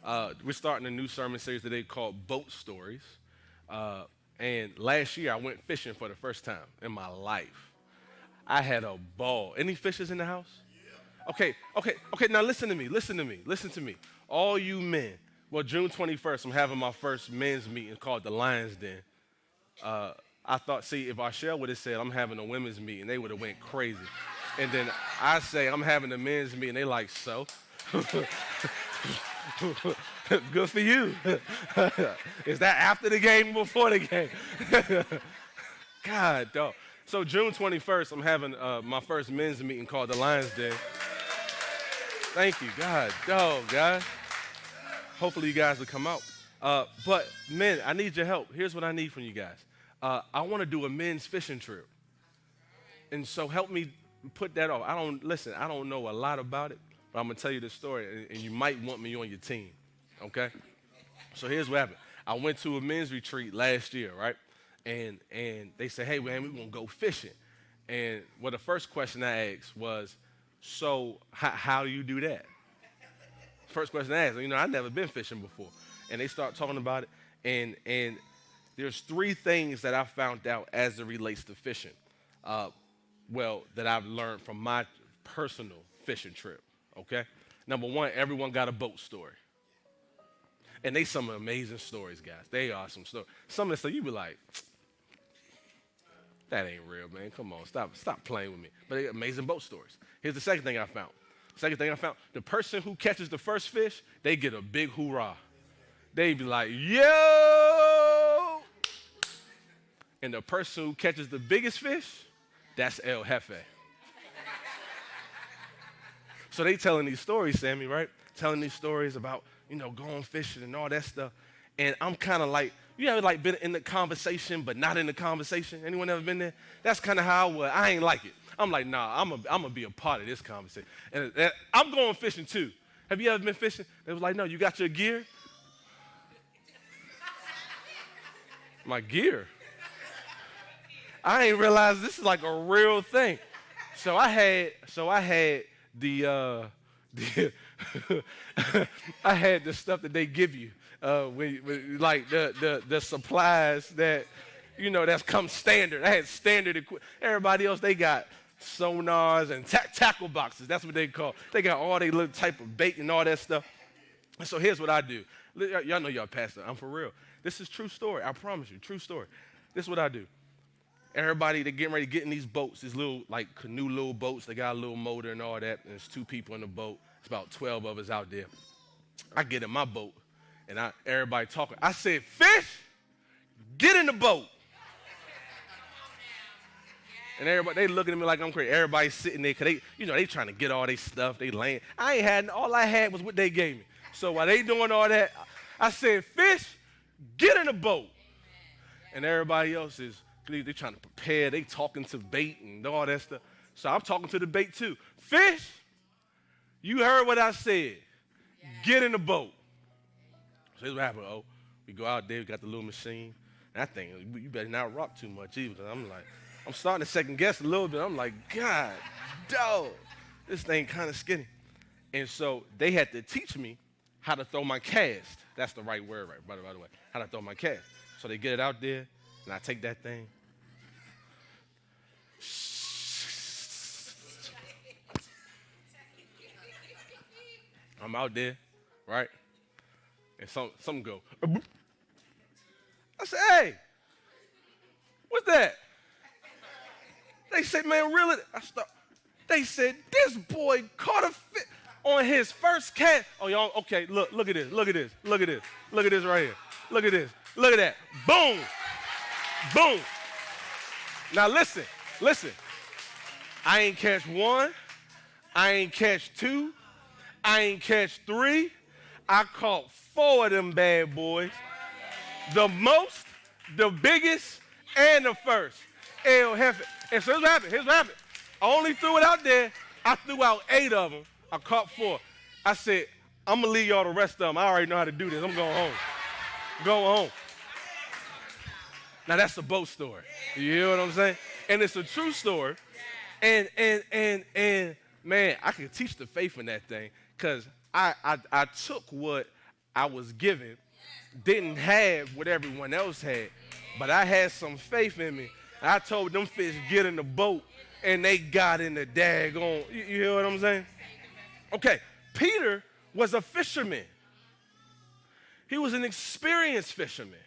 We're starting a new sermon series today called Boat Stories. And last year I went fishing for the first time in my life. I had a ball. Any fishes in the house? Okay. Now listen to me. Listen to me. All you men. Well, June 21st, I'm having my first men's meeting called the Lions Den. I thought, see, if Arshell would have said I'm having a women's meeting, they would have went crazy. And then I say I'm having a men's meeting, they like, so? Good for you. Is that after the game or before the game? God, dog. So June 21st, I'm having my first men's meeting called the Lions Den. Thank you, God, dog, guys. Hopefully you guys will come out. But men, I need your help. Here's what I need from you guys. I want to do a men's fishing trip. And so help me put that off. I don't know a lot about it, but I'm going to tell you this story, and you might want me on your team, okay? So here's what happened. I went to a men's retreat last year, right? And they said, hey, man, we're going to go fishing. And well, the first question I asked was, so how do you do that? First question I asked, I've never been fishing before. And they start talking about it, and there's three things that I found out as it relates to fishing. That I've learned from my personal fishing trip, okay? Number one, everyone got a boat story. And they some amazing stories, guys. They are some stories. Some of the stuff you be like, that ain't real, man. Come on, stop playing with me. But they got amazing boat stories. Here's the second thing I found. The person who catches the first fish, they get a big hoorah. They be like, yo! And the person who catches the biggest fish, that's El Jefe. So they telling these stories, Sammy, right? Telling these stories about, going fishing and all that stuff. And I'm kind of like, you ever like been in the conversation but not in the conversation? Anyone ever been there? That's kind of how I was. I ain't like it. I'm like, nah, I'm gonna be a part of this conversation. And I'm going fishing too. Have you ever been fishing? They was like, no, you got your gear? My gear? I ain't realized this is like a real thing. So I had the I had the stuff that they give you, like the supplies that, that's come standard. I had standard equipment. Everybody else, they got sonars and tackle boxes. That's what they call. They got all they little type of bait and all that stuff. And so here's what I do. Y'all know y'all pastor. I'm for real. This is true story. I promise you, true story. This is what I do. Everybody, they're getting ready to get in these boats, these little, like, canoe little boats. They got a little motor and all that, and there's 2 people in the boat. It's about 12 of us out there. I get in my boat, and everybody talking. I said, fish, get in the boat. And everybody, they looking at me like I'm crazy. Everybody's sitting there, because they trying to get all their stuff. They laying. All I had was what they gave me. So while they doing all that, I said, fish, get in the boat. And everybody else is, they trying to prepare. They talking to bait and all that stuff. So I'm talking to the bait too. Fish, you heard what I said. Get in the boat. So here's what happened. Oh, we go out there. We got the little machine. And I think, you better not rock too much either. Because I'm starting to second guess a little bit. I'm like, God, dog, this thing kind of skinny. And so they had to teach me how to throw my cast. That's the right word, right, by the way. How to throw my cast. So they get it out there, and I take that thing. I'm out there, right? And some go. I said, hey, what's that? They said, man, really? They said, this boy caught a fish on his first cast. Oh, y'all, okay, look at this. Look at this right here. Look at this. Look at that. Boom. Boom. Now listen. I ain't catch 1. I ain't catch 2. I ain't catch 3. I caught 4 of them bad boys. The most, the biggest, and the first. El Jefe. And so here's what happened. I only threw it out there. I threw out 8 of them. I caught 4. I said, I'm going to leave y'all the rest of them. I already know how to do this. I'm going home. Going home. Now, that's a boat story. You hear what I'm saying? And it's a true story. And man, I could teach the faith in that thing because I took what I was given, didn't have what everyone else had, but I had some faith in me. I told them fish, get in the boat, and they got in the daggone. You hear what I'm saying? Okay, Peter was a fisherman. He was an experienced fisherman.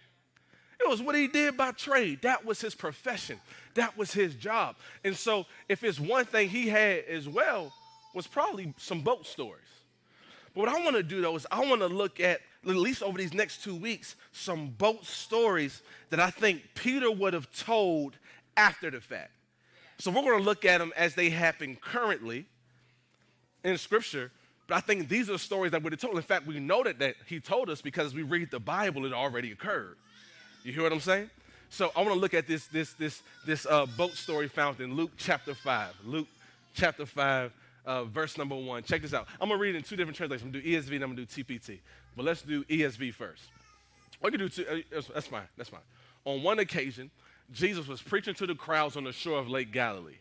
It was what he did by trade. That was his profession. That was his job. And so if it's one thing he had as well, was probably some boat stories. But what I want to do, though, is I want to look at least over these next 2 weeks, some boat stories that I think Peter would have told after the fact. So we're going to look at them as they happen currently in Scripture. But I think these are stories that would have told. In fact, we know that he told us because we read the Bible, it already occurred. You hear what I'm saying? So I want to look at this boat story found in Luke chapter 5. Luke chapter 5, verse number 1. Check this out. I'm going to read it in two different translations. I'm going to do ESV and I'm going to do TPT. But let's do ESV first. Or you can do two. That's fine. That's fine. On one occasion, Jesus was preaching to the crowds on the shore of Lake Galilee.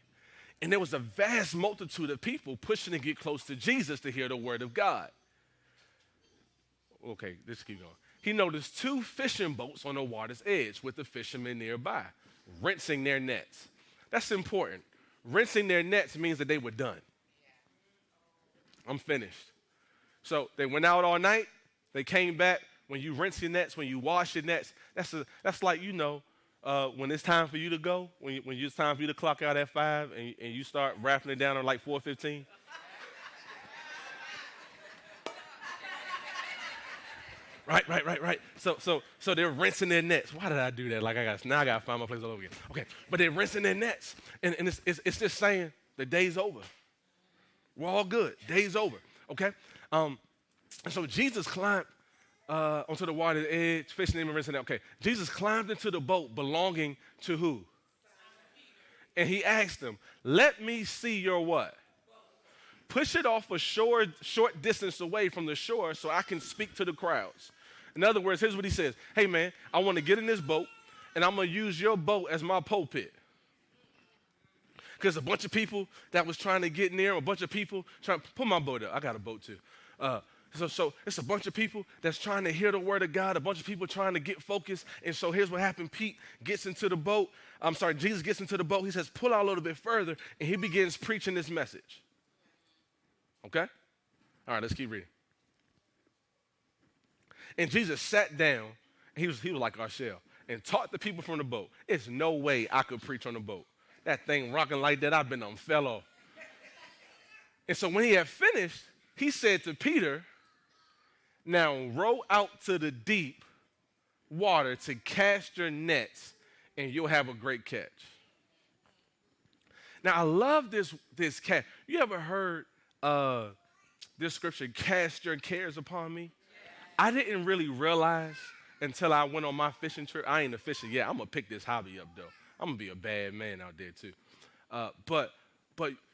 And there was a vast multitude of people pushing to get close to Jesus to hear the word of God. Okay, let's keep going. He noticed two fishing boats on the water's edge with the fishermen nearby, rinsing their nets. That's important. Rinsing their nets means that they were done. I'm finished. So they went out all night. They came back. When you rinse your nets, when you wash your nets, that's like, when it's time for you to go, when it's time for you to clock out at 5 and you start wrapping it down on like 4:15. Right. So they're rinsing their nets. Why did I do that? Like I got to find my place all over again. Okay, but they're rinsing their nets, and it's just saying the day's over. We're all good. Day's over. Okay. And so Jesus climbed onto the water's edge, fishing and rinsing it. Okay, Jesus climbed into the boat belonging to who? And he asked them, "Let me see your what? Push it off a short distance away from the shore so I can speak to the crowds." In other words, here's what he says. Hey, man, I want to get in this boat, and I'm going to use your boat as my pulpit. Because a bunch of people that was trying to get near, a bunch of people trying to put my boat up. I got a boat too. So it's a bunch of people that's trying to hear the word of God, a bunch of people trying to get focused. And so here's what happened. Jesus gets into the boat. He says, pull out a little bit further, and he begins preaching this message. Okay? All right, let's keep reading. And Jesus sat down, he was like our shell, and taught the people from the boat. It's no way I could preach on the boat. That thing rocking like that, I've been on fell off. And so when he had finished, he said to Peter, now row out to the deep water to cast your nets, and you'll have a great catch. Now, I love this catch. You ever heard this scripture, cast your cares upon me? I didn't really realize until I went on my fishing trip. I ain't a fisher yet. I'm going to pick this hobby up, though. I'm going to be a bad man out there, too. But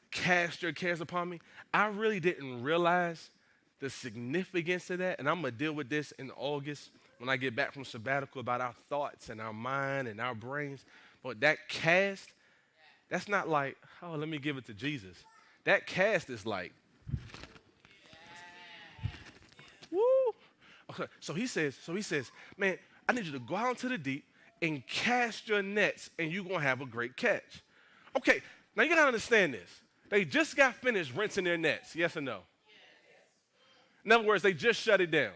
cast your cares upon me. I really didn't realize the significance of that, and I'm going to deal with this in August when I get back from sabbatical about our thoughts and our mind and our brains. But that cast, that's not like, oh, let me give it to Jesus. That cast is like, woo. Okay, so he says, man, I need you to go out into the deep and cast your nets, and you're going to have a great catch. Okay, now you got to understand this. They just got finished rinsing their nets, yes or no? In other words, they just shut it down.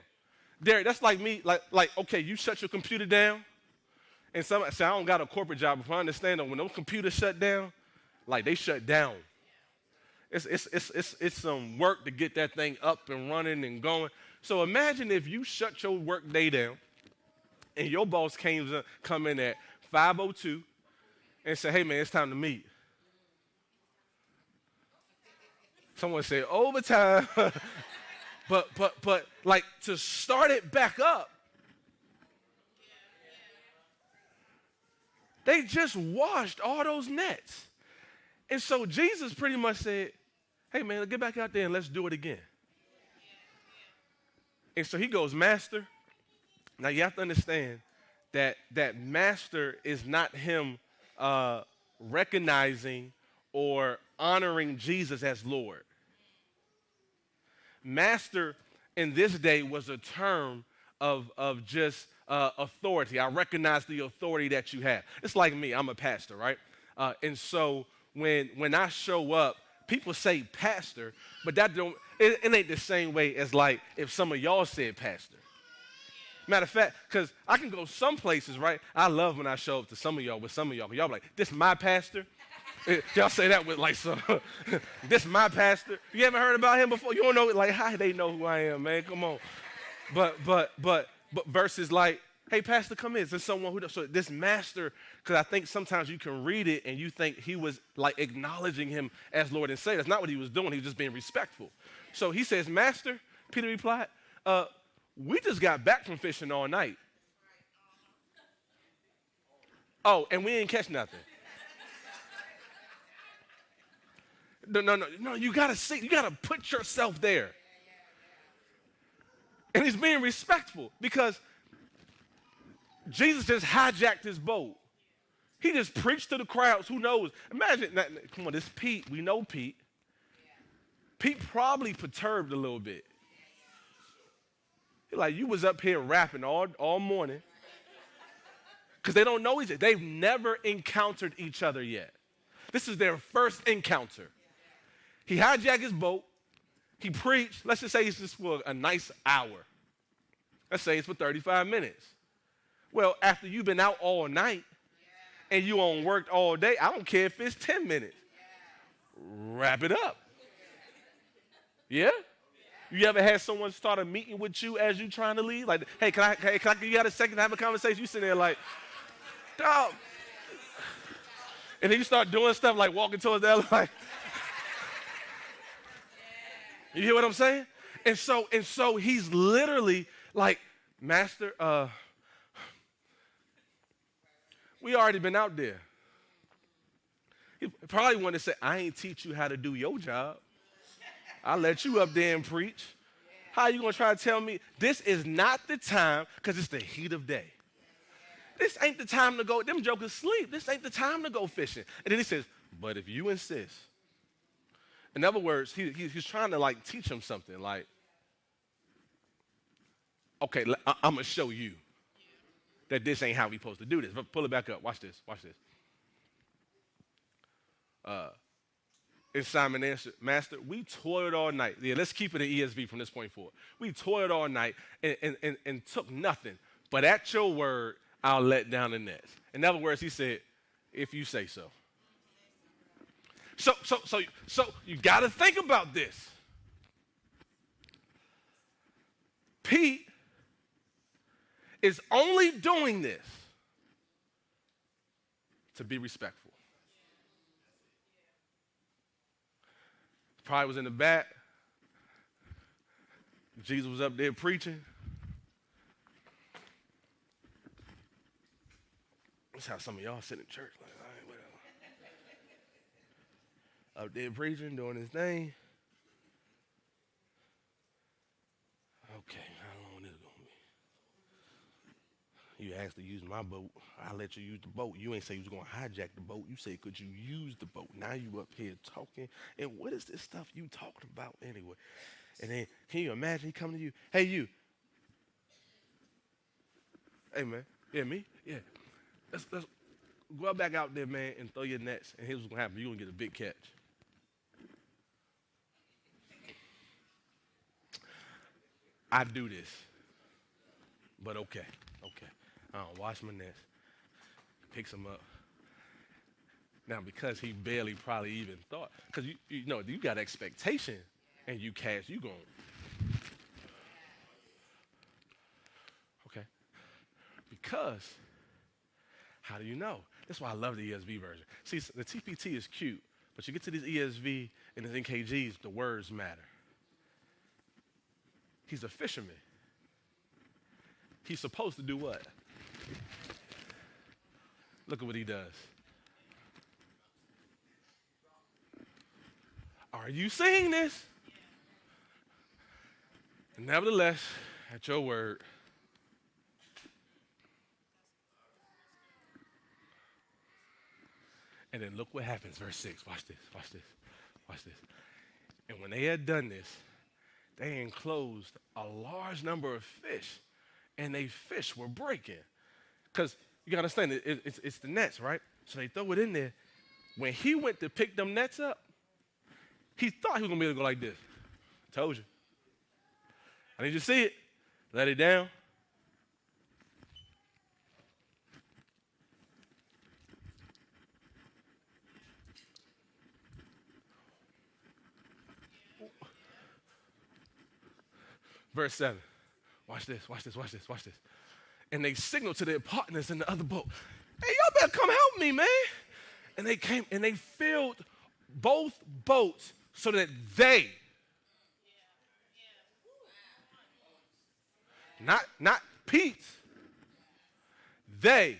Derek, that's like me, like okay, you shut your computer down, and somebody say, I don't got a corporate job, but I understand that when those computers shut down, like they shut down. It's some work to get that thing up and running and going. So imagine if you shut your work day down and your boss come in at 5:02 and say, hey, man, it's time to meet. Someone say overtime. but like to start it back up, they just washed all those nets. And so Jesus pretty much said, hey, man, get back out there and let's do it again. And so he goes, Master. Now you have to understand that Master is not him recognizing or honoring Jesus as Lord. Master in this day was a term of just authority. I recognize the authority that you have. It's like me. I'm a pastor, right? And so when I show up, people say pastor, but it ain't the same way as like if some of y'all said pastor. Matter of fact, because I can go some places, right? I love when I show up to some of y'all with some of y'all. Y'all be like, this my pastor? Y'all say that with like some, this my pastor? You haven't heard about him before? You don't know, like, how they know who I am, man? Come on. But versus like, hey, pastor, come in. Is there someone who does? So this master, because I think sometimes you can read it and you think he was like acknowledging him as Lord and Savior. That's not what he was doing. He was just being respectful. So he says, Master, Peter replied, we just got back from fishing all night. Oh, and we didn't catch nothing. No, you gotta see, you gotta put yourself there. And he's being respectful because Jesus just hijacked his boat. He just preached to the crowds. Who knows? Imagine, come on, this Pete, we know Pete. Pete probably perturbed a little bit. He like, you was up here rapping all morning. Because they don't know each other. They've never encountered each other yet. This is their first encounter. He hijacked his boat. He preached. Let's just say it's just for a nice hour. Let's say it's for 35 minutes. Well, after you've been out all night and you on work all day, I don't care if it's 10 minutes. Wrap it up. Yeah? You ever had someone start a meeting with you as you trying to leave? Like, hey, you got a second to have a conversation? You sitting there like, dog. And then you start doing stuff like walking towards the other, like, you hear what I'm saying? And so he's literally like, Master, we already been out there. He probably wanted to say, I ain't teach you how to do your job. I let you up there and preach. How are you going to try to tell me this is not the time because it's the heat of day? This ain't the time to go. Them jokers sleep. This ain't the time to go fishing. And then he says, but if you insist. In other words, he's trying to like teach him something like, okay, I'm going to show you that this ain't how we supposed to do this. But pull it back up. Watch this. And Simon answered, Master, we toiled all night. Yeah, let's keep it in ESV from this point forward. We toiled all night and took nothing. But at your word, I'll let down the nets. In other words, he said, if you say so. So you got to think about this. Pete is only doing this to be respectful. Probably was in the back. Jesus was up there preaching. That's how some of y'all sit in church. Like, all right, whatever. Up there preaching, doing his thing. Okay, how long this going to be? You asked to use my boat. I'll let you use the boat. You ain't say you was going to hijack the boat. You said, could you use the boat? Now you up here talking. And what is this stuff you talking about anyway? And then, can you imagine he coming to you? Hey, you. Hey, man. Yeah, me? Yeah. Let's go back out there, man, and throw your nets. And here's what's going to happen. You're going to get a big catch. I do this. But okay. I don't wash my nets. Picks them up. Now, because he barely probably even thought, because you know, you got expectation, and you cast, you going. Okay. Because, how do you know? That's why I love the ESV version. See, the TPT is cute, but you get to these ESV and the iNgages, the words matter. He's a fisherman. He's supposed to do what? Look at what he does. Are you seeing this? Nevertheless, at your word, and then look what happens, verse 6. Watch this. And when they had done this, they enclosed a large number of fish, and they fish were breaking. Because you got to understand, it's the nets, right? So they throw it in there. When he went to pick them nets up, he thought he was going to be able to go like this. Told you. I need you to see it. Let it down. Verse 7. Watch this, watch this, watch this, watch this. And they signaled to their partners in the other boat, hey, y'all better come help me, man. And they came and they filled both boats so that they, not Pete, they.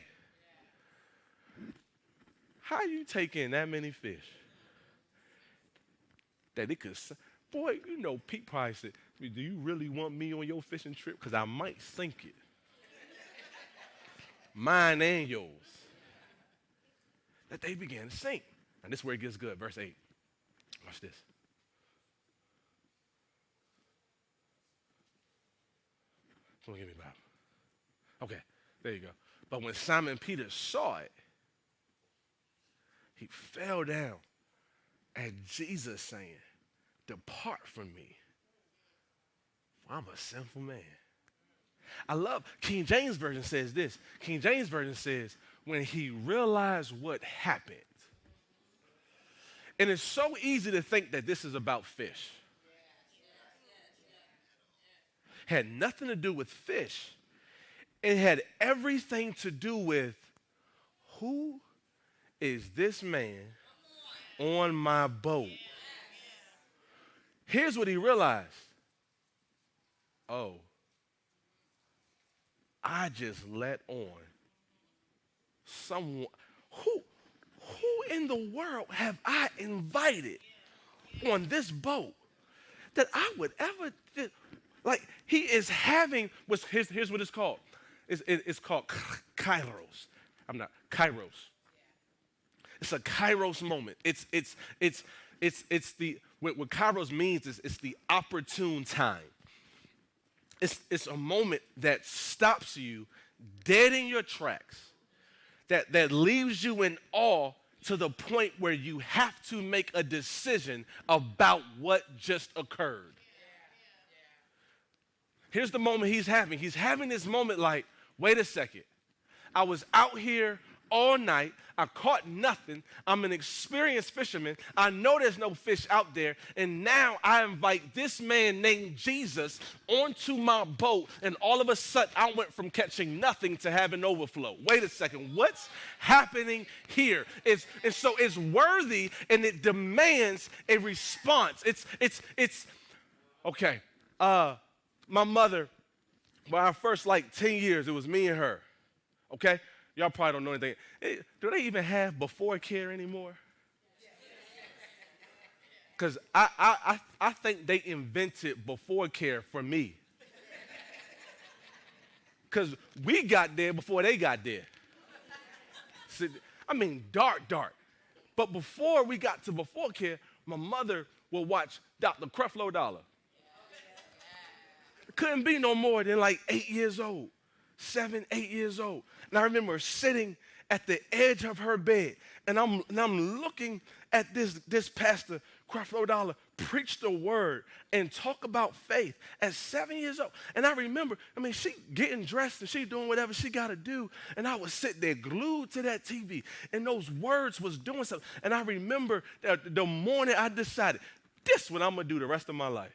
How you take in that many fish? That it could, boy, you know, Pete probably said, do you really want me on your fishing trip? Because I might sink it. Mine and yours. That they began to sink. And this is where it gets good. Verse 8. Watch this. Someone give me a Bible. Okay, there you go. But when Simon Peter saw it, he fell down at Jesus saying, depart from me. I'm a sinful man. I love, King James Version says this. King James Version says, when he realized what happened. And it's so easy to think that this is about fish. Had nothing to do with fish. It had everything to do with who is this man on my boat? Here's what he realized. Oh, I just let on someone. Who in the world have I invited on this boat that I would ever, like, he is having, here's what it's called. It's called Kairos. Kairos. It's a Kairos moment. It's the, what Kairos means is it's the opportune time. It's a moment that stops you dead in your tracks, that leaves you in awe to the point where you have to make a decision about what just occurred. Here's the moment he's having. He's having this moment like, wait a second. I was out here all night. I caught nothing. I'm an experienced fisherman. I know there's no fish out there. And now I invite this man named Jesus onto my boat. And all of a sudden, I went from catching nothing to having overflow. Wait a second. What's happening here? And so it's worthy and it demands a response. It's okay. My mother, for our first 10 years, it was me and her. Okay? Y'all probably don't know anything. Do they even have before care anymore? Because I think they invented before care for me. Because we got there before they got there. I mean, dark. But before we got to before care, my mother would watch Dr. Creflo Dollar. Couldn't be no more than 8 years old. 7, 8 years old. And I remember sitting at the edge of her bed, and I'm looking at this pastor, Creflo Dollar, preach the word and talk about faith at 7 years old. And I remember, she getting dressed and she doing whatever she got to do, and I was sitting there glued to that TV, and those words was doing something. And I remember that the morning I decided, this is what I'm going to do the rest of my life.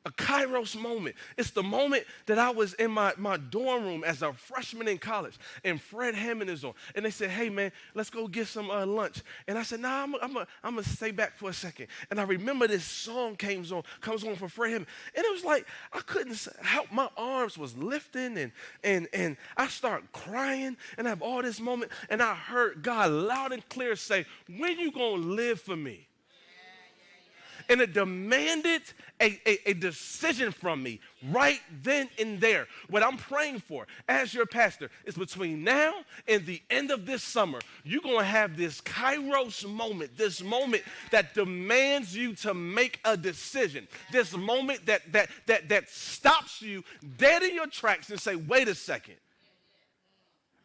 A Kairos moment. It's the moment that I was in my dorm room as a freshman in college, and Fred Hammond is on. And they said, hey, man, let's go get some lunch. And I said, nah, I'm going to stay back for a second. And I remember this song comes on for Fred Hammond. And it was like I couldn't help. My arms was lifting, and I started crying, and I have all this moment. And I heard God loud and clear say, when you going to live for me? And it demanded a decision from me right then and there. What I'm praying for as your pastor is between now and the end of this summer, you're going to have this Kairos moment, this moment that demands you to make a decision, this moment that stops you dead in your tracks and say, wait a second,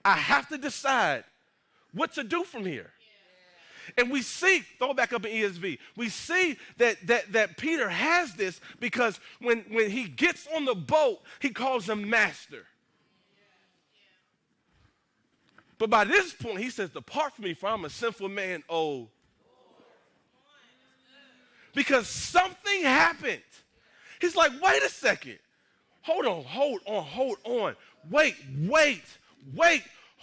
I have to decide what to do from here. And we see, throw it back up in ESV, we see that Peter has this because when he gets on the boat, he calls him master. But by this point, he says, depart from me, for I'm a sinful man, oh. Because something happened. He's like, wait a second. Hold on. Wait.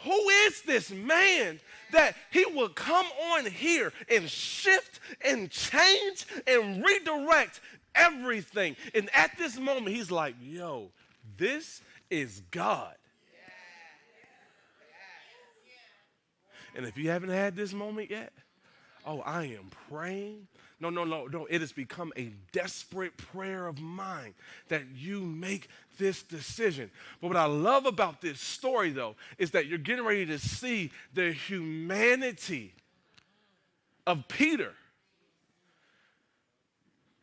Who is this man that he will come on here and shift and change and redirect everything? And at this moment, he's like, yo, this is God. And if you haven't had this moment yet, oh, I am praying. No. It has become a desperate prayer of mine that you make this decision. But what I love about this story, though, is that you're getting ready to see the humanity of Peter.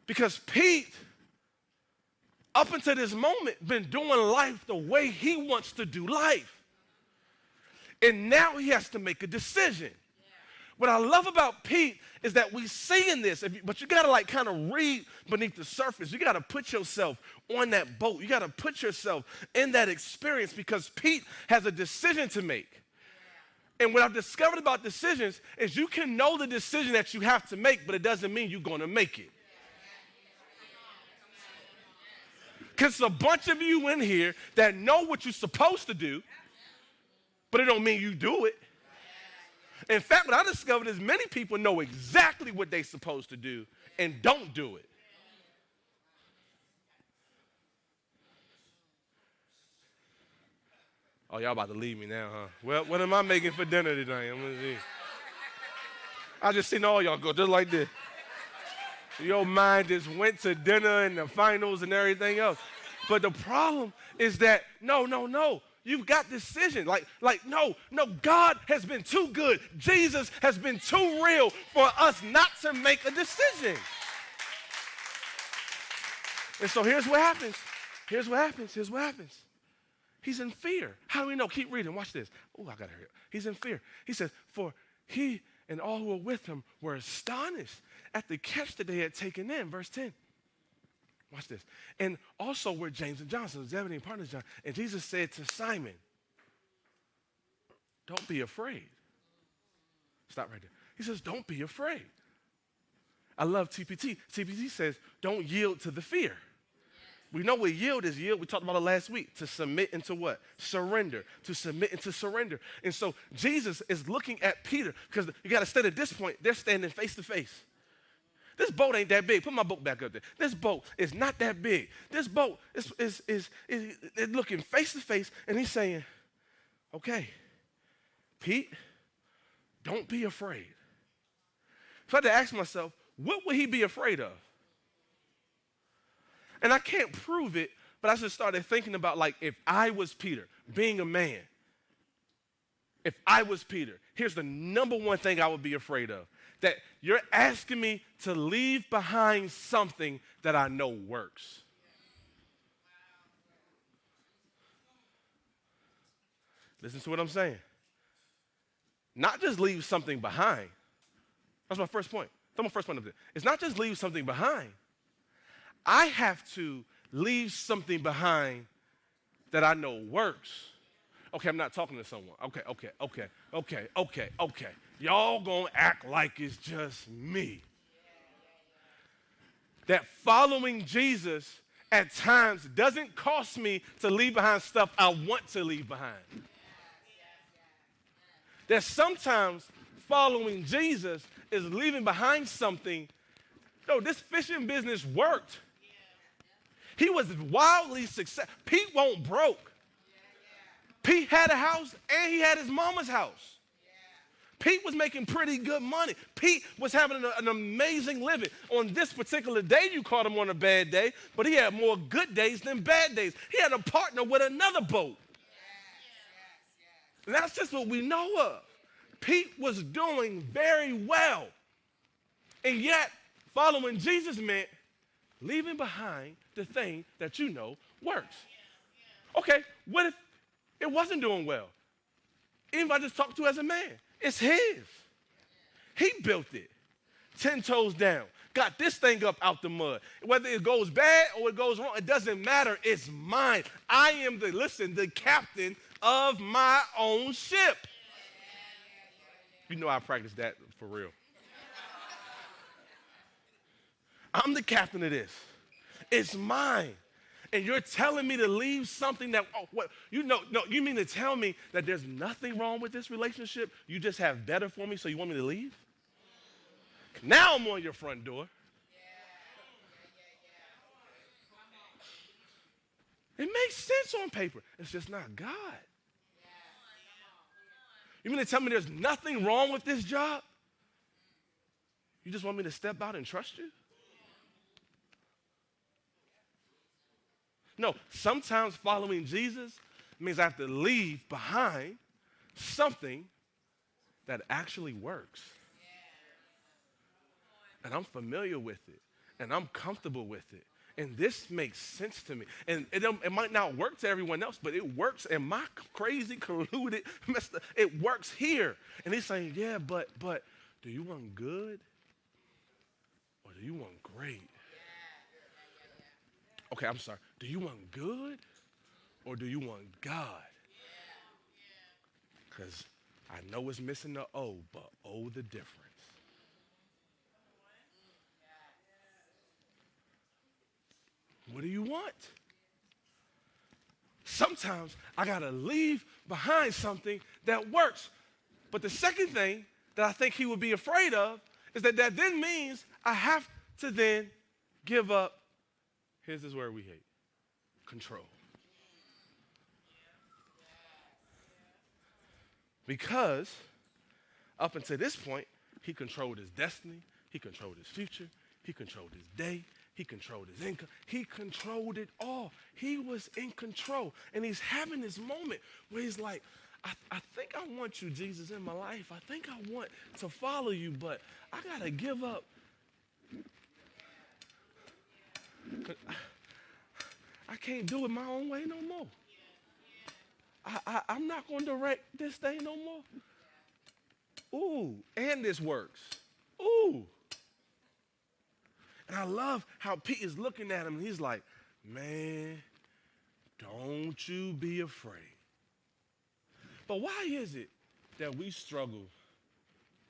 Because Pete, up until this moment, been doing life the way he wants to do life. And now he has to make a decision. What I love about Pete is that we see in this, but you got to like kind of read beneath the surface. You got to put yourself on that boat. You got to put yourself in that experience because Pete has a decision to make. And what I've discovered about decisions is you can know the decision that you have to make, but it doesn't mean you're going to make it. Because a bunch of you in here that know what you're supposed to do, but it don't mean you do it. In fact, what I discovered is many people know exactly what they're supposed to do and don't do it. Oh, y'all about to leave me now, huh? Well, what am I making for dinner today? I'm gonna see. I just seen all y'all go just like this. Your mind just went to dinner and the finals and everything else. But the problem is that, no. You've got decision. No, God has been too good. Jesus has been too real for us not to make a decision. And so here's what happens. He's in fear. How do we know? Keep reading. Watch this. Oh, I got to hurry up. He's in fear. He says, for he and all who were with him were astonished at the catch that they had taken in. Verse 10. Watch this. And also were James and John, so Zebedee and partners John. And Jesus said to Simon, don't be afraid. Stop right there. He says, don't be afraid. I love TPT. TPT says, don't yield to the fear. We know what yield is. Yield, we talked about it last week. To submit into what? Surrender. To submit into surrender. And so Jesus is looking at Peter, because you got to stay at this point. They're standing face to face. This boat ain't that big. Put my boat back up there. This boat is not that big. This boat is looking face to face, and he's saying, okay, Pete, don't be afraid. So I had to ask myself, what would he be afraid of? And I can't prove it, but I just started thinking about, like, if I was Peter, being a man, if I was Peter, here's the number one thing I would be afraid of. That you're asking me to leave behind something that I know works. Listen to what I'm saying. Not just leave something behind. That's my first point. That's my first point up there. It's not just leave something behind. I have to leave something behind that I know works. Okay, I'm not talking to someone. Okay. Y'all gonna act like it's just me. That following Jesus at times doesn't cost me to leave behind stuff I want to leave behind. That sometimes following Jesus is leaving behind something. No, this fishing business worked. He was wildly successful. Pete won't broke. Pete had a house and he had his mama's house. Pete was making pretty good money. Pete was having an amazing living. On this particular day, you caught him on a bad day, but he had more good days than bad days. He had a partner with another boat. And that's just what we know of. Pete was doing very well. And yet, following Jesus meant leaving behind the thing that you know works. Okay, what if it wasn't doing well? Even if I just talked to as a man, it's his. He built it. 10 toes down. Got this thing up out the mud. Whether it goes bad or it goes wrong, it doesn't matter. It's mine. I am the captain of my own ship. You know I practice that for real. I'm the captain of this. It's mine. And you're telling me to leave something that, you mean to tell me that there's nothing wrong with this relationship? You just have better for me, so you want me to leave? Now I'm on your front door. It makes sense on paper. It's just not God. You mean to tell me there's nothing wrong with this job? You just want me to step out and trust you? No, sometimes following Jesus means I have to leave behind something that actually works. And I'm familiar with it, and I'm comfortable with it. And this makes sense to me. And it might not work to everyone else, but it works in my crazy, colluded, messed up. It works here. And he's saying, yeah, but do you want good or do you want great? Okay, I'm sorry. Do you want good or do you want God? Because I know it's missing the O, but oh, the difference. What do you want? Sometimes I got to leave behind something that works. But the second thing that I think he would be afraid of is that then means I have to then give up. Here's this word we hate. Control. Because up until this point, he controlled his destiny, he controlled his future, he controlled his day, he controlled his income, he controlled it all. He was in control. And he's having this moment where he's like, I think I want you, Jesus, in my life. I think I want to follow you, but I got to give up. I can't do it my own way no more. I'm not going to direct this thing no more. Ooh, and this works. Ooh. And I love how Pete is looking at him, and he's like, man, don't you be afraid. But why is it that we struggle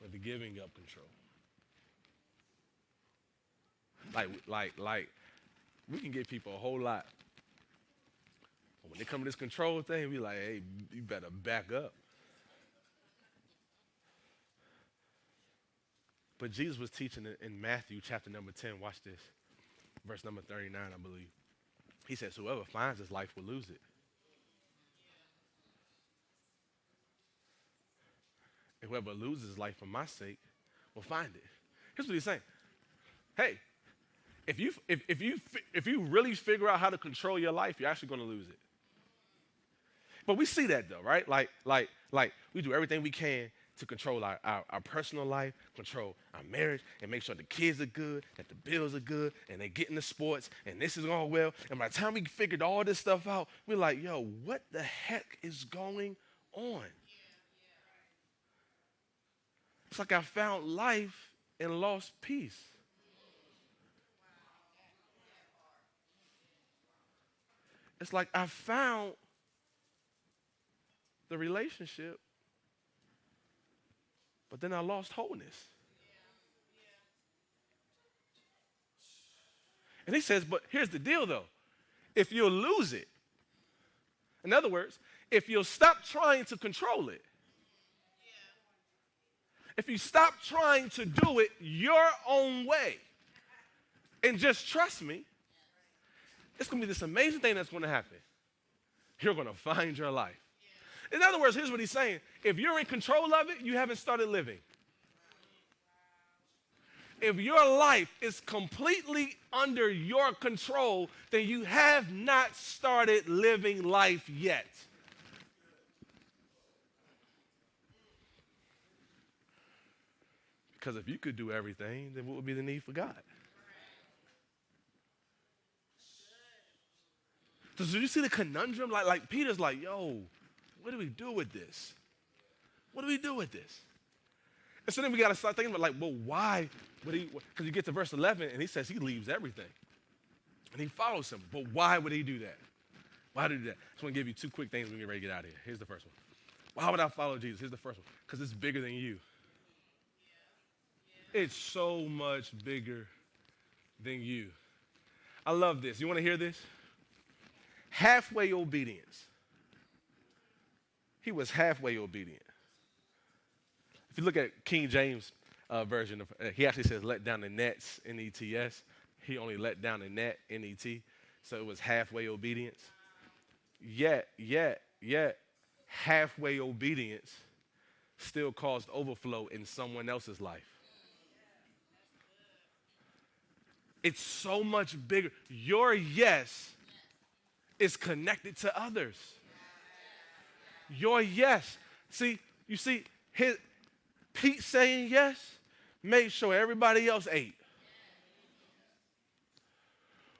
with the giving up control? Like, we can give people a whole lot. But when they come to this control thing, we like, hey, you better back up. But Jesus was teaching in Matthew chapter number 10. Watch this. Verse number 39, I believe. He says, whoever finds his life will lose it. And whoever loses his life for my sake will find it. Here's what he's saying. Hey, if you really figure out how to control your life, you're actually going to lose it. But we see that though, right? Like we do everything we can to control our personal life, control our marriage, and make sure the kids are good, that the bills are good, and they get into sports, and this is going well. And by the time we figured all this stuff out, we're like, yo, what the heck is going on? It's like I found life and lost peace. It's like I found the relationship, but then I lost wholeness. And he says, but here's the deal though. If you'll lose it, in other words, if you'll stop trying to control it, if you stop trying to do it your own way and just trust me, it's going to be this amazing thing that's going to happen. You're going to find your life. In other words, here's what he's saying. If you're in control of it, you haven't started living. If your life is completely under your control, then you have not started living life yet. Because if you could do everything, then what would be the need for God? So do you see the conundrum? Like Peter's like, yo, what do we do with this? What do we do with this? And so then we got to start thinking about, like, well, why would he? Because you get to verse 11, and he says he leaves everything. And he follows him. But why would he do that? Why did he do that? I just want to give you two quick things when we get ready to get out of here. Here's the first one. Why would I follow Jesus? Here's the first one. Because it's bigger than you. It's so much bigger than you. I love this. You want to hear this? Halfway obedience. He was halfway obedient. If you look at King James version, he actually says let down the nets, N-E-T-S. He only let down the net, N-E-T. So it was halfway obedience. Yet, halfway obedience still caused overflow in someone else's life. It's so much bigger. Your yes is connected to others. Your yes. See, you see, Pete saying yes made sure everybody else ate.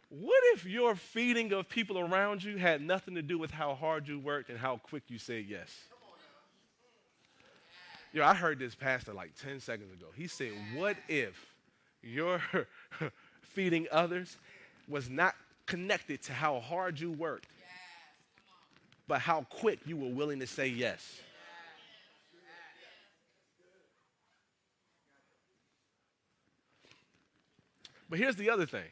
What if your feeding of people around you had nothing to do with how hard you worked and how quick you said yes? Yo, I heard this pastor like 10 seconds ago. He said, what if your feeding others was not connected to how hard you worked, but how quick you were willing to say yes? But here's the other thing.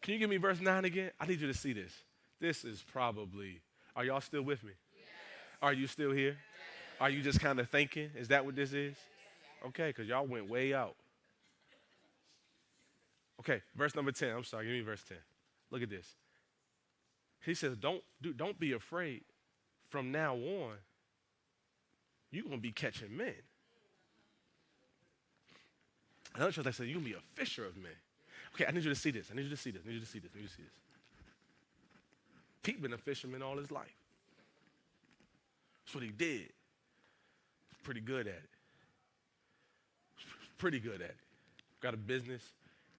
Can you give me verse 9 again? I need you to see this. This is probably, are y'all still with me? Yes. Are you still here? Yes. Are you just kind of thinking? Is that what this is? Okay, because y'all went way out. Okay, verse number 10. I'm sorry, give me verse 10. Look at this. He says, don't be afraid. From now on, you're going to be catching men. Another church, they said, you're going to be a fisher of men. Okay, I need you to see this. I need you to see this. I need you to see this. I need you to see this. Pete been a fisherman all his life. That's what he did. He's pretty good at it. Pretty good at it. Got a business,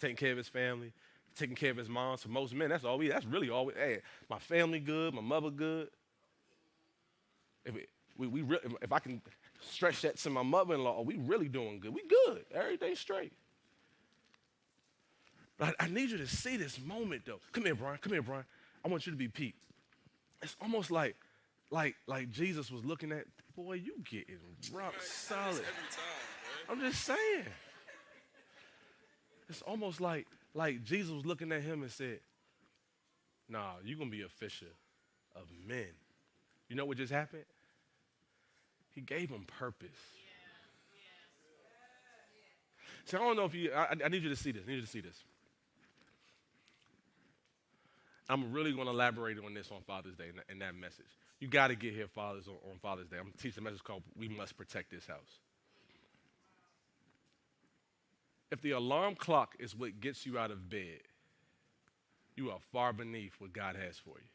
taking care of his family, taking care of his mom. So most men, that's really all we, hey, my family good, my mother good. If I can stretch that to my mother-in-law, we really doing good. We good. Everything's straight. But I need you to see this moment, though. Come here, Brian. Come here, Brian. I want you to be Pete. It's almost like Jesus was looking at, boy, you getting rock solid. Every time, I'm just saying. It's almost like Jesus was looking at him and said, nah, you're going to be a fisher of men. You know what just happened? He gave him purpose. So I don't know if I need you to see this. I need you to see this. I'm really going to elaborate on this on Father's Day in that message. You got to get here, fathers, on Father's Day. I'm going to teach a message called We Must Protect This House. If the alarm clock is what gets you out of bed, you are far beneath what God has for you.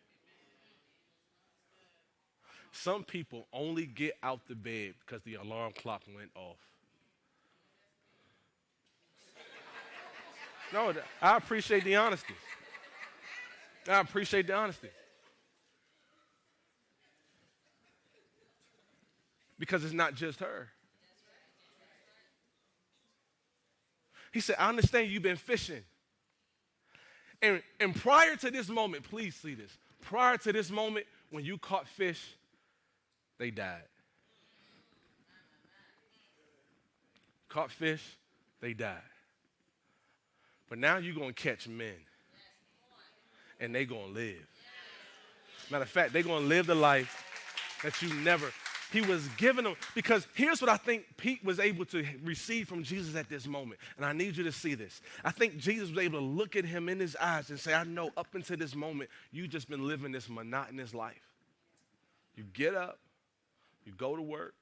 Some people only get out the bed because the alarm clock went off. No, I appreciate the honesty. I appreciate the honesty. Because it's not just her. He said, I understand you've been fishing. And prior to this moment, please see this. Prior to this moment, when you caught fish, they died. Caught fish, they died. But now you're going to catch men. And they're going to live. Matter of fact, they're going to live the life that you never. He was giving them, because here's what I think Pete was able to receive from Jesus at this moment. And I need you to see this. I think Jesus was able to look at him in his eyes and say, I know up until this moment, you've just been living this monotonous life. You get up, You go to work.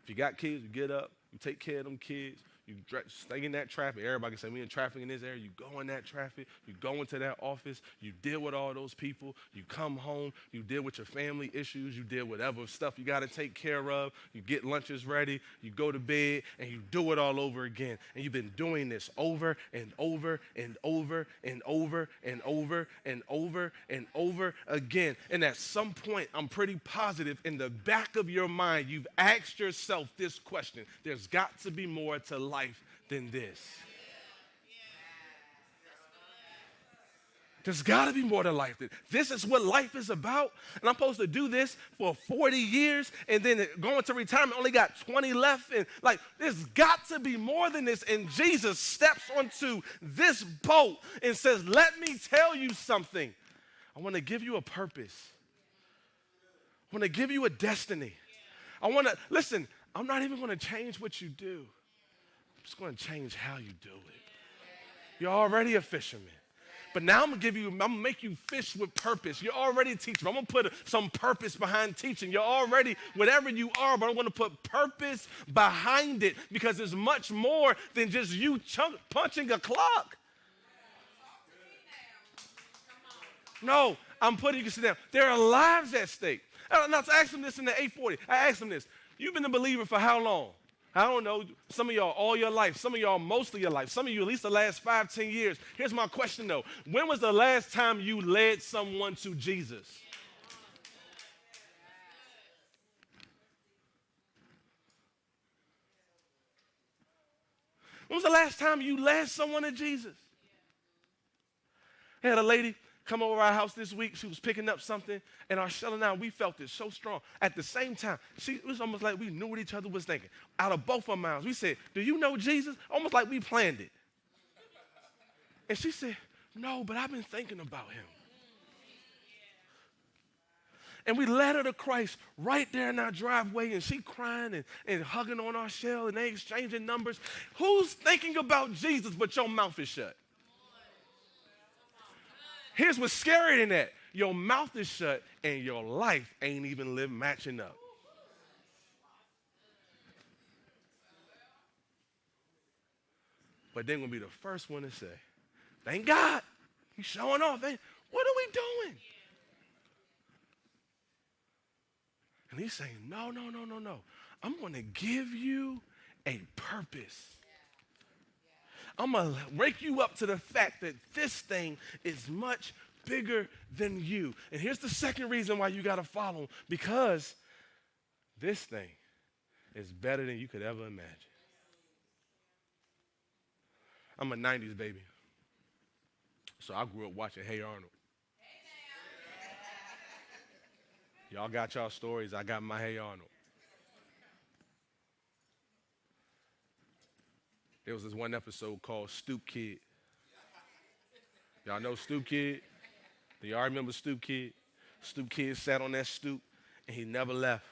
If you got kids, you get up, you take care of them kids. You stay in that traffic. Everybody can say, we in traffic in this area. You go in that traffic. You go into that office. You deal with all those people. You come home. You deal with your family issues. You deal with whatever stuff you got to take care of. You get lunches ready. You go to bed, and you do it all over again. And you've been doing this over and over and over and over and over and over and over again. And at some point, I'm pretty positive in the back of your mind, you've asked yourself this question. There's got to be more to life than this. There's got to be more to life than this. Is what life is about. And I'm supposed to do this for 40 years and then going to retirement, only got 20 left. And like, there's got to be more than this. And Jesus steps onto this boat and says, let me tell you something. I want to give you a purpose. I want to give you a destiny. Listen, I'm not even going to change what you do. I'm just going to change how you do it. You're already a fisherman. But now I'm going to make you fish with purpose. You're already a teacher. I'm going to put some purpose behind teaching. You're already whatever you are, but I'm going to put purpose behind it because it's much more than just you punching a clock. No, I'm putting you to sit down. There are lives at stake. Now, I asked him this in the 840. I asked him this. You've been a believer for how long? I don't know. Some of y'all all your life. Some of y'all most of your life. Some of you at least the last 5, 10 years. Here's my question, though. When was the last time you led someone to Jesus? When was the last time you led someone to Jesus? I had a lady come over our house this week. She was picking up something, and our Shell and I, we felt it so strong. At the same time, it was almost like we knew what each other was thinking. Out of both our mouths, we said, do you know Jesus? Almost like we planned it. And she said, no, but I've been thinking about him. And we led her to Christ right there in our driveway, and she crying and hugging on our Shell, and they exchanging numbers. Who's thinking about Jesus but your mouth is shut? Here's what's scary than that. Your mouth is shut and your life ain't even matching up. But they're going to be the first one to say, thank God, he's showing off. What are we doing? And he's saying, no. I'm going to give you a purpose. I'm going to wake you up to the fact that this thing is much bigger than you. And here's the second reason why you got to follow him. Because this thing is better than you could ever imagine. I'm a 90s baby. So I grew up watching Hey Arnold. Y'all got y'all stories. I got my Hey Arnold. There was this one episode called Stoop Kid. Y'all know Stoop Kid? Do y'all remember Stoop Kid? Stoop Kid sat on that stoop, and he never left.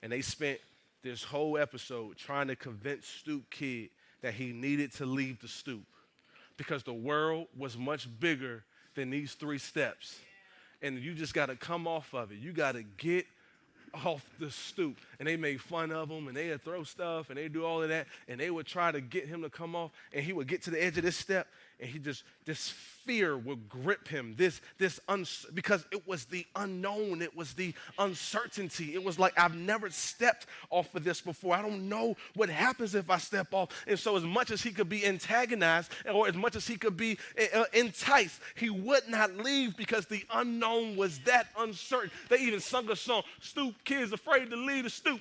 And they spent this whole episode trying to convince Stoop Kid that he needed to leave the stoop because the world was much bigger than these 3 steps. And you just got to come off of it. You got to get off the stoop. And they made fun of him, and they would throw stuff, and they do all of that, and they would try to get him to come off, and he would get to the edge of this step, and this fear would grip him, because it was the unknown, it was the uncertainty. It was like, I've never stepped off of this before. I don't know what happens if I step off. And so as much as he could be antagonized, or as much as he could be enticed, he would not leave because the unknown was that uncertain. They even sung a song, Stoop Kids Afraid to Leave the Stoop.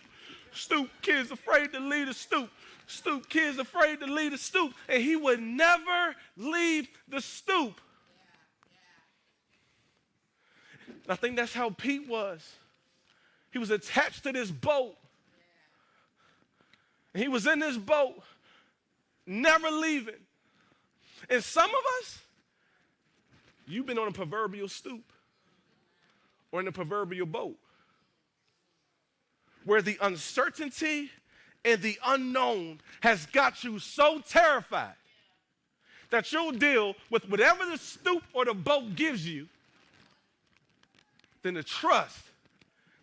Stoop kids afraid to leave the stoop. Stoop kids afraid to leave the stoop. And he would never leave the stoop. I think that's how Pete was. He was attached to this boat. And he was in this boat, never leaving. And some of us, you've been on a proverbial stoop or in a proverbial boat, where the uncertainty and the unknown has got you so terrified that you'll deal with whatever the stoop or the boat gives you than to trust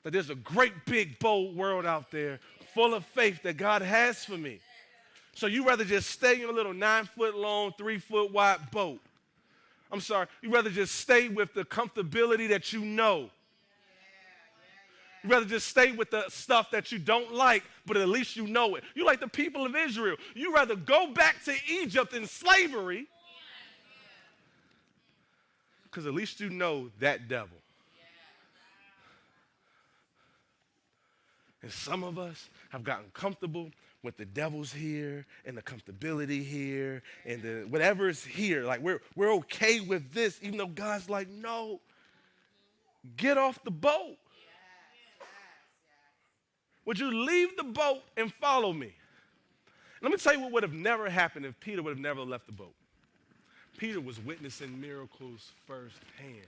that there's a great, big, bold world out there full of faith that God has for me. So you rather just stay in a little 9-foot long, 3-foot wide boat. I'm sorry, you rather just stay with the comfortability that you know. You rather just stay with the stuff that you don't like, but at least you know it. You like the people of Israel. You rather go back to Egypt in slavery because at least you know that devil. And some of us have gotten comfortable with the devil's here and the comfortability here and the whatever is here. Like we're okay with this, even though God's like, no, get off the boat. Would you leave the boat and follow me? Let me tell you what would have never happened if Peter would have never left the boat. Peter was witnessing miracles firsthand.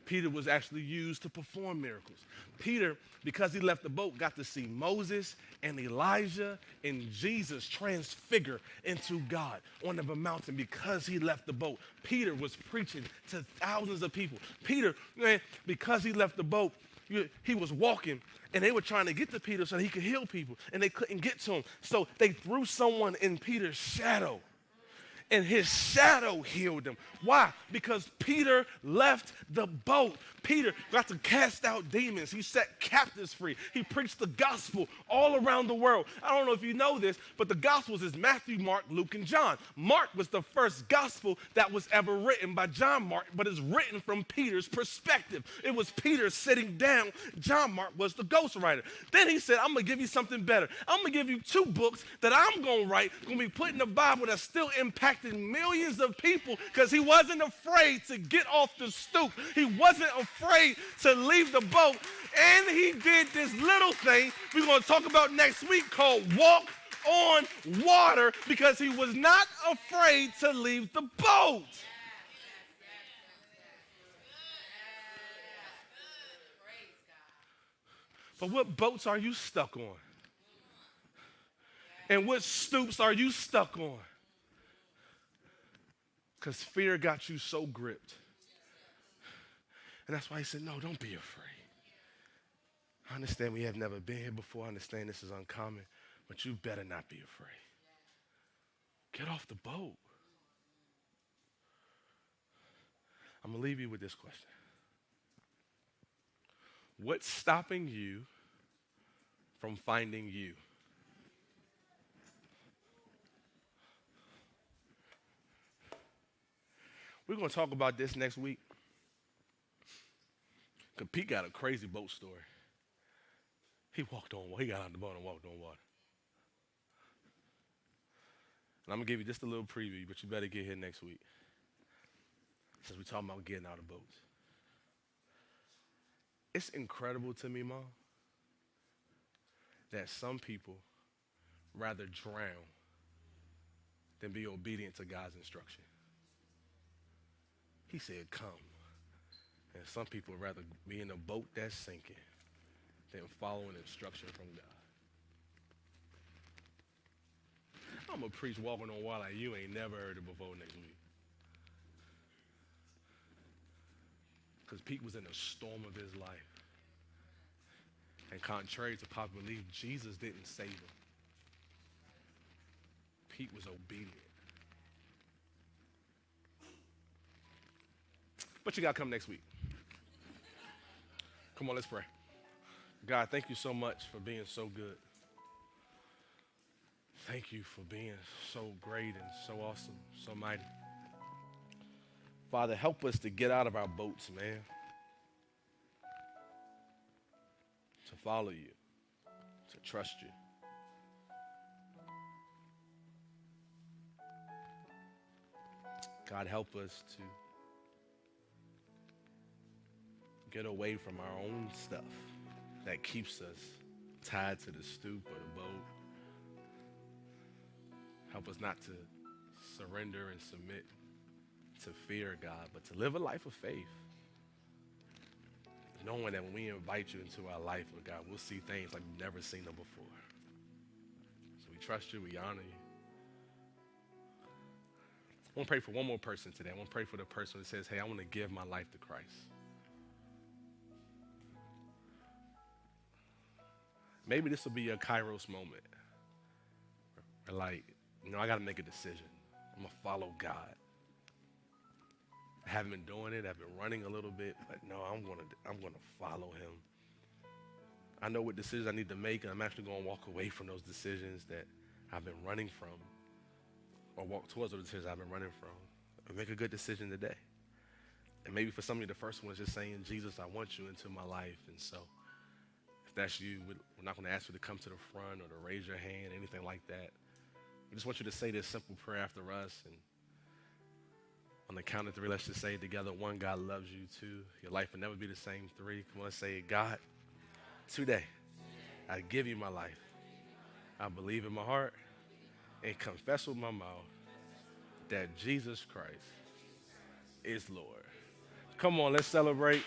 Peter was actually used to perform miracles. Peter, because he left the boat, got to see Moses and Elijah and Jesus transfigure into God on the mountain because he left the boat. Peter was preaching to thousands of people. Peter, man, because he left the boat, he was walking, and they were trying to get to Peter so he could heal people, and they couldn't get to him. So they threw someone in Peter's shadow, and his shadow healed him. Why? Because Peter left the boat. Peter got to cast out demons. He set captives free. He preached the gospel all around the world. I don't know if you know this, but the gospels is Matthew, Mark, Luke, and John. Mark was the first gospel that was ever written by John Mark, but it's written from Peter's perspective. It was Peter sitting down. John Mark was the ghostwriter. Then he said, I'm going to give you something better. I'm going to give you 2 books that I'm going to write, going to be put in the Bible that's still impacting millions of people because he wasn't afraid to get off the stoop. He wasn't afraid to leave the boat. And he did this little thing we're going to talk about next week called walk on water because he was not afraid to leave the boat. But what boats are you stuck on? And what stoops are you stuck on? Because fear got you so gripped. And that's why he said, no, don't be afraid. I understand we have never been here before. I understand this is uncommon, but you better not be afraid. Get off the boat. I'm going to leave you with this question. What's stopping you from finding you? We're going to talk about this next week. Because Pete got a crazy boat story. He walked on water. He got out the boat and walked on water. And I'm going to give you just a little preview, but you better get here next week. Since we're talking about getting out of boats. It's incredible to me, Mom, that some people rather drown than be obedient to God's instruction. He said, come. And some people would rather be in a boat that's sinking than following instruction from God. I'm going to preach walking on water like you ain't never heard it before next week. Because Pete was in a storm of his life. And contrary to popular belief, Jesus didn't save him. Pete was obedient. But you got to come next week. Come on, let's pray. God, thank you so much for being so good. Thank you for being so great and so awesome, so mighty. Father, help us to get out of our boats, man. To follow you, to trust you. God, help us to get away from our own stuff that keeps us tied to the stoop or the boat. Help us not to surrender and submit to fear, God, but to live a life of faith. Knowing that when we invite you into our life, Lord God, we'll see things like we've never seen them before. So we trust you, we honor you. I want to pray for one more person today. I want to pray for the person that says, hey, I want to give my life to Christ. Maybe this will be a Kairos moment. Like, I got to make a decision. I'm going to follow God. I haven't been doing it. I've been running a little bit, but no, I'm going to follow him. I know what decisions I need to make, and I'm actually going to walk away from those decisions that I've been running from, or walk towards those decisions I've been running from, and make a good decision today. And maybe for some of you, the first one is just saying, Jesus, I want you into my life. And so if that's you, we're not going to ask you to come to the front or to raise your hand, anything like that. We just want you to say this simple prayer after us. And on the count of three, let's just say it together. One, God loves you. Two, your life will never be the same. Three, come on, let's say, God, today, I give you my life. I believe in my heart and confess with my mouth that Jesus Christ is Lord. Come on, let's celebrate.